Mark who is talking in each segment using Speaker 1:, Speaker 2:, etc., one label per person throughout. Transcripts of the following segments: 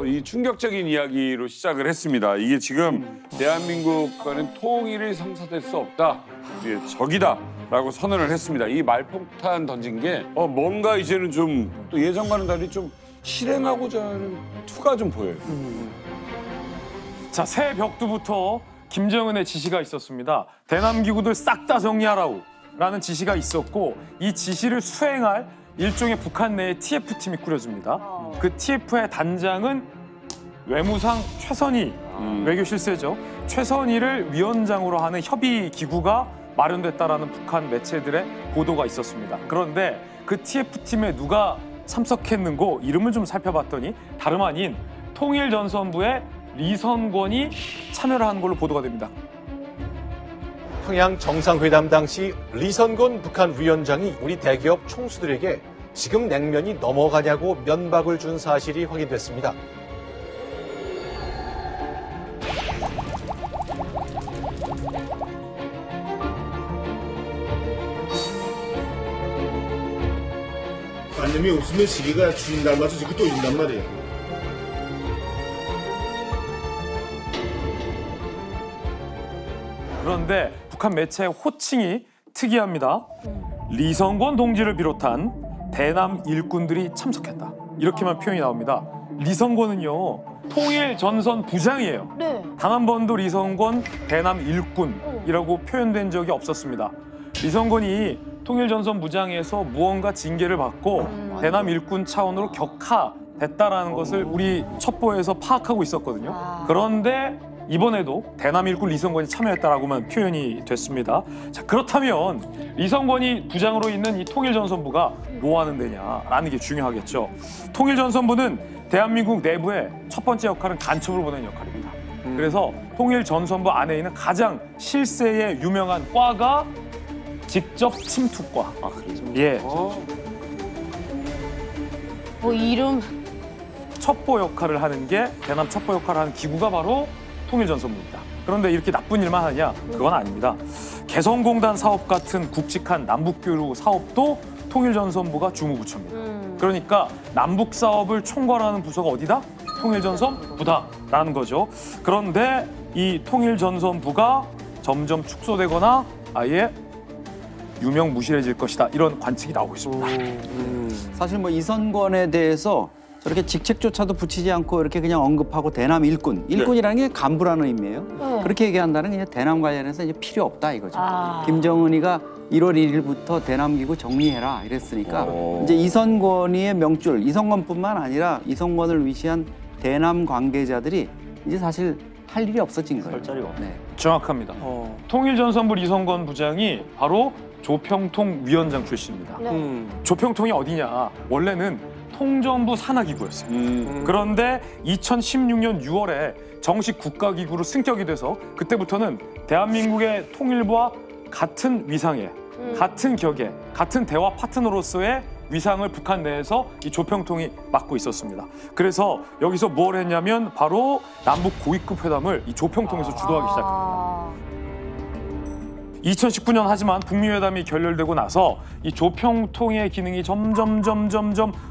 Speaker 1: 이 충격적인 이야기로 시작을 했습니다. 이게 지금 대한민국과는 통일이 성사될 수 없다. 이게 적이다라고 선언을 했습니다. 이 말폭탄 던진 게 뭔가 이제는 좀 또 예전과는 달리 좀 실행하고자 하는 투가 좀 보여요.
Speaker 2: 자, 새 벽두부터 김정은의 지시가 있었습니다. 대남 기구들 싹 다 정리하라고 라는 지시가 있었고 이 지시를 수행할 일종의 북한 내에 TF팀이 꾸려집니다. 그 TF의 단장은 외무상 최선희 외교실세죠. 최선희를 위원장으로 하는 협의 기구가 마련됐다라는 북한 매체들의 보도가 있었습니다. 그런데 그 TF팀에 누가 참석했는고 이름을 좀 살펴봤더니 다름 아닌 통일전선부의 리선권이 참여를 한 걸로 보도가 됩니다.
Speaker 3: 평양 정상회담 당시 리선권 북한 위원장이 우리 대기업 총수들에게 지금 냉면이 넘어가냐고 면박을 준 사실이 확인됐습니다.
Speaker 4: 관념이 없으면 시기가 주인 닮아서 지금 또 이긴단 말이에요.
Speaker 2: 그런데 북한 매체의 호칭이 특이합니다. 리선권 동지를 비롯한 대남 일꾼들이 참석했다. 이렇게만 표현이 나옵니다. 리선권은요, 통일전선 부장이에요.
Speaker 5: 네.
Speaker 2: 단 한 번도 리선권 대남 일꾼이라고 표현된 적이 없었습니다. 리선권이 통일전선 부장에서 무언가 징계를 받고 대남 일꾼 차원으로 격하됐다라는 것을 우리 첩보에서 파악하고 있었거든요. 그런데 이번에도 대남 일꾼 리선권이 참여했다라고만 표현이 됐습니다. 자, 그렇다면 리선권이 부장으로 있는 이 통일전선부가 뭐 하는 데냐라는 게 중요하겠죠. 통일전선부는 대한민국 내부의 첫 번째 역할은 간첩을 보내는 역할입니다. 그래서 통일전선부 안에 있는 가장 실세의 유명한 과가 직접 침투과.
Speaker 1: 아, 그래요?
Speaker 2: 예.
Speaker 5: 이름.
Speaker 2: 첩보 역할을 하는 게 대남 첩보 역할을 하는 기구가 바로 통일전선부입니다. 그런데 이렇게 나쁜 일만 하냐? 그건 아닙니다. 개성공단 사업 같은 굵직한 남북교류 사업도 통일전선부가 주무부처입니다. 그러니까 남북 사업을 총괄하는 부서가 어디다? 통일전선부다라는 거죠. 그런데 이 통일전선부가 점점 축소되거나 아예 유명무실해질 것이다. 이런 관측이 나오고 있습니다.
Speaker 6: 사실 뭐 이선권에 대해서 저렇게 직책조차도 붙이지 않고 이렇게 그냥 언급하고 대남 일꾼이라는 게 간부라는 의미예요. 그렇게 얘기한다는 게 대남 관련해서 이제 필요 없다 이거죠. 김정은이가 1월 1일부터 대남 기구 정리해라 이랬으니까 이제 이선권이의 명줄, 이선권뿐만 아니라 이선권을 위시한 대남 관계자들이 이제 사실 할 일이 없어진 거예요.
Speaker 3: 별자리가 없네.
Speaker 2: 정확합니다. 통일전선부 리선권 부장이 바로 조평통 위원장 출신입니다. 조평통이 어디냐? 원래는 통전부 산하기구였어요. 그런데 2016년 6월에 정식 국가기구로 승격이 돼서 그때부터는 대한민국의 통일부와 같은 위상에, 같은 격에, 같은 대화 파트너로서의 위상을 북한 내에서 이 조평통이 맡고 있었습니다. 그래서 여기서 뭘 했냐면 바로 남북 고위급 회담을 이 조평통에서 주도하기 시작합니다. 2019년 하지만 북미 회담이 결렬되고 나서 이 조평통의 기능이 점점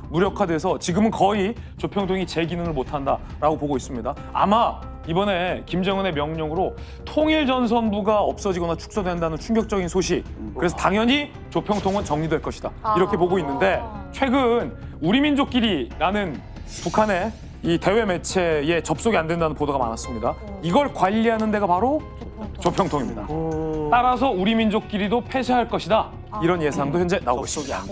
Speaker 2: 무력화돼서 지금은 거의 조평통이 제 기능을 못한다라고 보고 있습니다. 아마 이번에 김정은의 명령으로 통일전선부가 없어지거나 축소된다는 충격적인 소식. 그래서 당연히 조평통은 정리될 것이다. 이렇게 보고 있는데 최근 우리민족끼리라는 북한의 이 대외 매체에 접속이 안 된다는 보도가 많았습니다. 이걸 관리하는 데가 바로 조평통입니다. 따라서 우리 민족끼리도 폐쇄할 것이다. 이런 예상도 현재 나오고 있습니다.